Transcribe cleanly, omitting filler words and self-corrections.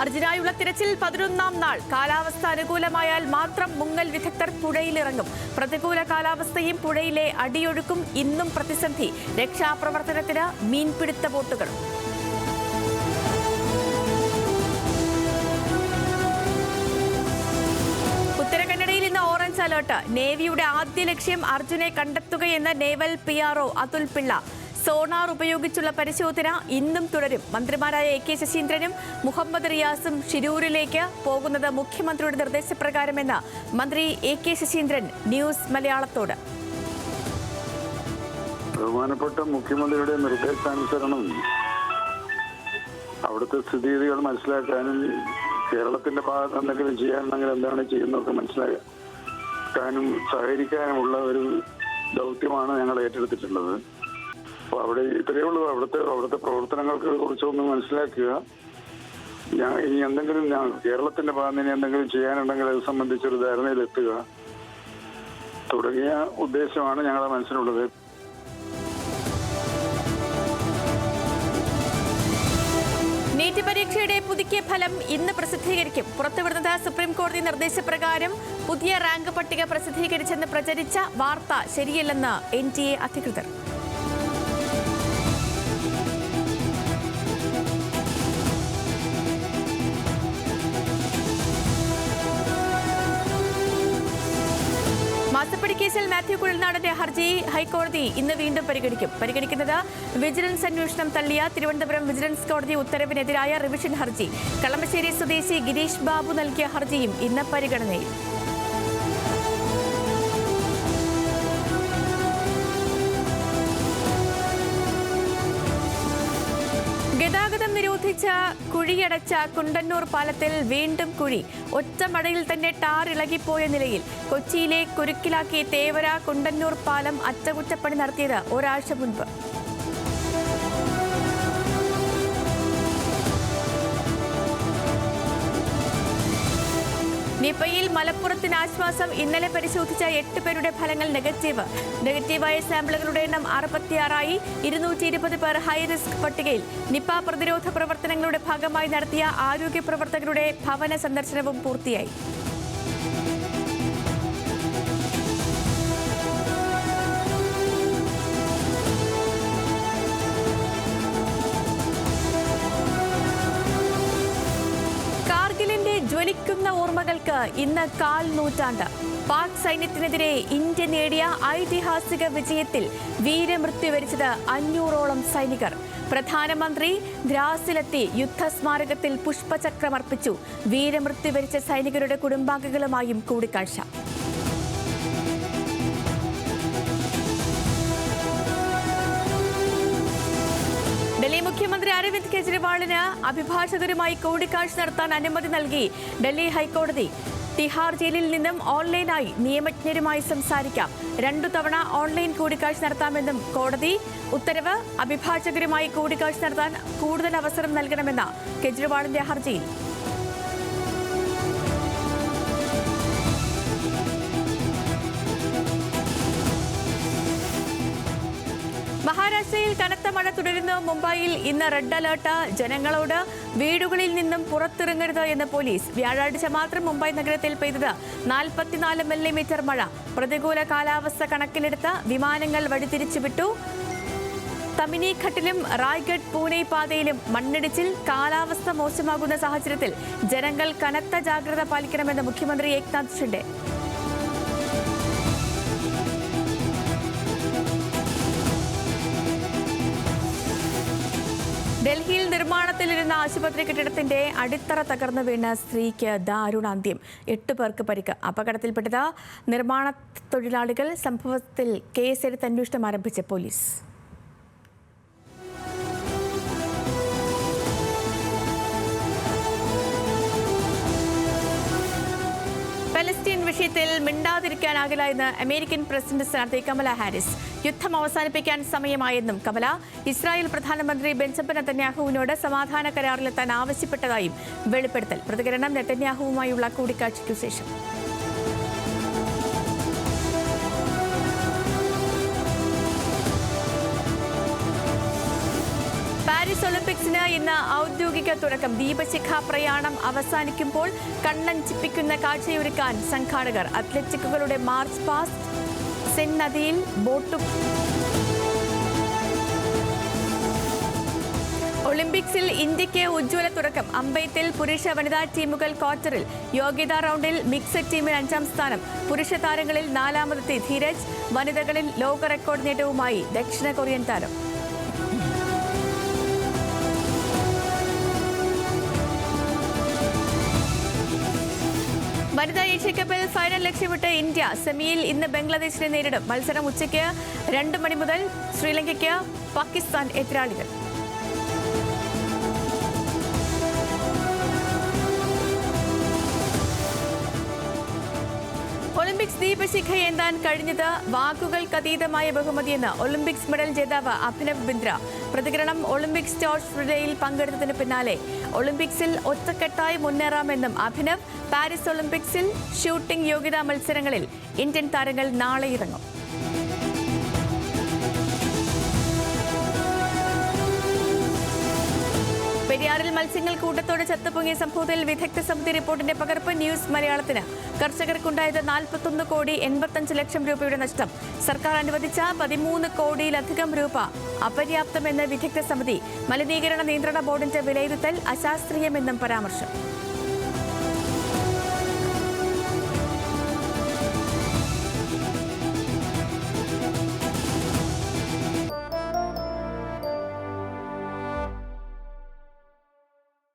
അർജുനായുള്ള തിരച്ചിൽ 11ാം നാൾ. കാലാവസ്ഥ അനുകൂലമായാൽ മാത്രം മുങ്ങൽ വിദഗ്ധർ പുഴയിലിറങ്ങും. പ്രതികൂല കാലാവസ്ഥയും പുഴയിലെ അടിയൊഴുക്കും ഇന്നും പ്രതിസന്ധി. രക്ഷാപ്രവർത്തനത്തിന് മീൻപിടുത്ത ബോട്ടുകൾ. ഉത്തരകന്നഡയിൽ ഇന്ന് ഓറഞ്ച് അലർട്ട്. നേവിയുടെ ആദ്യ ലക്ഷ്യം അർജുനെ കണ്ടെത്തുകയെന്ന് naval PRO Athul Pillai. Sonar ഉപയോഗിച്ചുള്ള പരിശോധന ഇന്നും തുടരും. മന്ത്രിമാരായ AK ശശീന്ദ്രനും മുഹമ്മദ് റിയാസും ഷിരൂരിലേക്ക് പോകുന്നത് മുഖ്യമന്ത്രിയുടെ നിർദ്ദേശപ്രകാരമെന്ന് മന്ത്രി AK ശശീന്ദ്രൻ ന്യൂസ് മലയാളത്തോട്. ബഹുമാനപ്പെട്ട മുഖ്യമന്ത്രിയുടെ നിർദ്ദേശാനുസരണം അവിടുത്തെ സ്ഥിതിഗതികൾ മനസ്സിലാക്കാനും കേരളത്തിന്റെ ഭാഗത്ത് എന്തെങ്കിലും ചെയ്യാനുണ്ടെങ്കിൽ എന്താണ് ചെയ്യുന്നതൊക്കെ മനസ്സിലാക്കാനും സഹകരിക്കാനുമുള്ള ഒരു ദൗത്യമാണ് ഞങ്ങൾ ഏറ്റെടുത്തിട്ടുള്ളത്. അപ്പോൾ അവിടെ ഇത്രയേ ഉള്ളൂ. അവിടുത്തെ പ്രവർത്തനങ്ങൾക്ക് കുറിച്ചൊന്ന് മനസ്സിലാക്കുക. ഇനി എന്തെങ്കിലും കേരളത്തിന്റെ ഭാഗത്ത് ഇനി എന്തെങ്കിലും ചെയ്യാനുണ്ടെങ്കിൽ അത് സംബന്ധിച്ചൊരു ധാരണയിലെത്തുക തുടങ്ങിയ ഉദ്ദേശമാണ് ഞങ്ങളുടെ മനസ്സിലുള്ളത്. നീറ്റ് പരീക്ഷയുടെ പുതുക്കിയ ഫലം ഇന്ന് പ്രസിദ്ധീകരിക്കും. പുറത്തുവിടുന്നത് സുപ്രീം കോടതി നിർദ്ദേശപ്രകാരം പുതിയ റാങ്ക് പട്ടിക പ്രസിദ്ധീകരിച്ചെന്ന് പ്രചരിച്ച വാർത്ത ശരിയല്ലെന്ന് NTA അധികൃതർ. മാസപ്പടി കേസിൽ മാത്യു കുഴൽനാടന്റെ ഹർജി ഹൈക്കോടതി ഇന്ന് വീണ്ടും പരിഗണിക്കുന്നത് വിജിലൻസ് അന്വേഷണം തള്ളിയ തിരുവനന്തപുരം വിജിലൻസ് കോടതി ഉത്തരവിനെതിരായ റിവിഷൻ ഹർജി. കളമശ്ശേരി സ്വദേശി ഗിരീഷ് ബാബു നൽകിയ ഹർജിയും ഇന്ന് പരിഗണനയിൽ. ഗതാഗതം നിരോധിച്ച കുഴിയടച്ച കുണ്ടന്നൂർ പാലത്തിൽ വീണ്ടും കുഴി. ഒറ്റ മഴയിൽ തന്നെ ടാർ ഇളകിപ്പോയ നിലയിൽ. കൊച്ചിയിലെ കുരുക്കിലാക്കി തേവര കുണ്ടന്നൂർ പാലം അറ്റകുറ്റപ്പണി നടത്തിയത് ഒരാഴ്ച മുൻപ്. നിപയിൽ മലപ്പുറത്തിന് ആശ്വാസം. ഇന്നലെ പരിശോധിച്ച 8 പേരുടെ ഫലങ്ങൾ നെഗറ്റീവായ സാമ്പിളുകളുടെ എണ്ണം 66ആയി. 220 പേർ ഹൈറിസ്ക് പട്ടികയിൽ. നിപ പ്രതിരോധ പ്രവർത്തനങ്ങളുടെ ഭാഗമായി നടത്തിയ ആരോഗ്യ പ്രവർത്തകരുടെ ഭവന സന്ദർശനവും പൂർത്തിയായി. ജ്വലിക്കുന്ന ഓർമ്മകൾക്ക് ഇന്ന് 1/4 നൂറ്റാണ്ട്. പാക് സൈന്യത്തിനെതിരെ ഇന്ത്യ നേടിയ ഐതിഹാസിക വിജയത്തിൽ വീരമൃത്യു വരിച്ചത് 500ഓളം സൈനികർ. പ്രധാനമന്ത്രി ദ്രാസിലെത്തി യുദ്ധസ്മാരകത്തിൽ പുഷ്പചക്രമർപ്പിച്ചു. വീരമൃത്യു വരിച്ച സൈനികരുടെ കുടുംബാംഗങ്ങളുമായും കൂടിക്കാഴ്ച. ഡൽഹി മുഖ്യമന്ത്രി അരവിന്ദ് കെജ്രിവാളിന് അഭിഭാഷകരുമായി കൂടിക്കാഴ്ച നടത്താൻ അനുമതി നൽകി ഡൽഹി ഹൈക്കോടതി. തിഹാർ ജയിലിൽ നിന്നും ഓൺലൈനായി നിയമജ്ഞരുമായി സംസാരിക്കാം. 2 തവണ ഓൺലൈൻ കൂടിക്കാഴ്ച നടത്താമെന്നും കോടതി ഉത്തരവ്. അഭിഭാഷകരുമായി കൂടിക്കാഴ്ച നടത്താൻ കൂടുതൽ അവസരം നൽകണമെന്ന കെജ്രിവാളിന്റെ ഹർജിയിൽ. മഹാരാഷ്ട്രയിൽ കനത്ത മഴ തുടരുന്നു. മുംബൈയിൽ ഇന്ന് റെഡ് അലർട്ട്. ജനങ്ങളോട് വീടുകളിൽ നിന്നും പുറത്തിറങ്ങരുത് എന്ന് പോലീസ്. വ്യാഴാഴ്ച മാത്രം മുംബൈ നഗരത്തിൽ പെയ്തത് 44 മില്ലിമീറ്റർ മഴ. പ്രതികൂല കാലാവസ്ഥ കണക്കിലെടുത്ത് വിമാനങ്ങൾ വഴിതിരിച്ചുവിട്ടു. തമിനിഘട്ടിലും റായ്ഗഡ് പൂനെ പാതയിലും മണ്ണിടിച്ചിൽ. കാലാവസ്ഥ മോശമാകുന്ന സാഹചര്യത്തിൽ ജനങ്ങൾ കനത്ത ജാഗ്രത പാലിക്കണമെന്ന് മുഖ്യമന്ത്രി ഏക്നാഥ് ഷിൻഡെ. ഡൽഹിയിൽ നിർമ്മാണത്തിലിരുന്ന ആശുപത്രി കെട്ടിടത്തിന്റെ അടിത്തറ തകർന്നു വീണ സ്ത്രീക്ക് ദാരുണാന്ത്യം. 8 പേർക്ക് പരിക്ക്. അപകടത്തിൽപ്പെട്ടത് നിർമ്മാണ തൊഴിലാളികൾ. സംഭവത്തിൽ കേസെടുത്ത് അന്വേഷണം ആരംഭിച്ച പോലീസ്. പലസ്തീൻ വിഷയത്തിൽ മിണ്ടാതിരിക്കാനാകില്ല എന്ന് അമേരിക്കൻ പ്രസിഡന്റ് സ്ഥാനാർത്ഥി കമല ഹാരിസ്. യുദ്ധം അവസാനിപ്പിക്കാൻ സമയമായെന്നും കമല. ഇസ്രായേൽ പ്രധാനമന്ത്രി ബെഞ്ചമിൻ നെതന്യാഹുവിനോട് സമാധാന കരാറിലെത്താൻ ആവശ്യപ്പെട്ടതായും വെളിപ്പെടുത്തൽ. പ്രതികരണം നെതന്യാഹുവുമായുള്ള കൂടിക്കാഴ്ചയ്ക്കു ശേഷം. പാരീസ് ഒളിമ്പിക്സിന് ഇന്ന് ഔദ്യോഗിക തുടക്കം. ദീപശിഖ പ്രയാണം അവസാനിക്കുമ്പോൾ കണ്ണഞ്ചിപ്പിക്കുന്ന കാഴ്ചയൊരുക്കാൻ സംഘാടകർ. അത്ലറ്റിക്കുകളുടെ മാർച്ച് പാസ്റ്റ്, സെൻ നദിയിൽ ബോട്ടും. ഒളിമ്പിക്സിൽ ഇന്ത്യയ്ക്ക് ഉജ്ജ്വല തുടക്കം. അമ്പെയ്ത്തിൽ പുരുഷ വനിതാ ടീമുകൾ ക്വാർട്ടറിൽ. യോഗ്യതാ റൗണ്ടിൽ മിക്സഡ് ടീമിൽ 5ാം സ്ഥാനം. പുരുഷ താരങ്ങളിൽ 4ാമതെത്തി ധീരജ്. വനിതകളിൽ ലോക റെക്കോർഡ് നേട്ടവുമായി ദക്ഷിണ കൊറിയൻ താരം. വനിതാ ഏഷ്യാകപ്പിൽ ഫൈനൽ ലക്ഷ്യമിട്ട് ഇന്ത്യ. സെമിയിൽ ഇന്ന് ബംഗ്ലാദേശിനെ നേരിടും. മത്സരം ഉച്ചയ്ക്ക് 2 മണി മുതൽ. ശ്രീലങ്കയ്ക്ക് പാകിസ്ഥാൻ എതിരാളികൾ. ഒളിമ്പിക്സ് ദീപശിഖ ഏന്താൻ കഴിഞ്ഞത് വാക്കുകൾക്കതീതമായ ബഹുമതിയെന്ന് ഒളിമ്പിക്സ് മെഡൽ ജേതാവ് അഭിനവ് ബിന്ദ്ര. പ്രതികരണം: ഒളിമ്പിക്സ് ടോർച്ച് റിലേയിൽ പങ്കെടുത്തതിന് പിന്നാലെ ഒളിമ്പിക്സിൽ ഒറ്റക്കെട്ടായി മുന്നേറാമെന്നും അഭിനവ്. പാരീസ് ഒളിമ്പിക്സിൽ ഷൂട്ടിംഗ് യോഗ്യതാ മത്സരങ്ങളിൽ ഇന്ത്യൻ താരങ്ങൾ നാളെ ഇറങ്ങും. പെരിയാറിൽ മത്സ്യങ്ങൾ കൂട്ടത്തോടെ ചത്തുപൊങ്ങിയ സംഭവത്തിൽ വിദഗ്ധ സമിതി റിപ്പോർട്ടിന്റെ പകർപ്പ് ന്യൂസ് മലയാളത്തിന്. കർഷകർക്കുണ്ടായത് 41,85 ലക്ഷം രൂപയുടെ നഷ്ടം. സർക്കാർ അനുവദിച്ച 13 കോടിയിലധികം രൂപ അപര്യാപ്തമെന്ന് വിദഗ്ധ സമിതി. മലിനീകരണ നിയന്ത്രണ ബോർഡിന്റെ വിലയിരുത്തൽ അശാസ്ത്രീയമെന്നും പരാമർശം.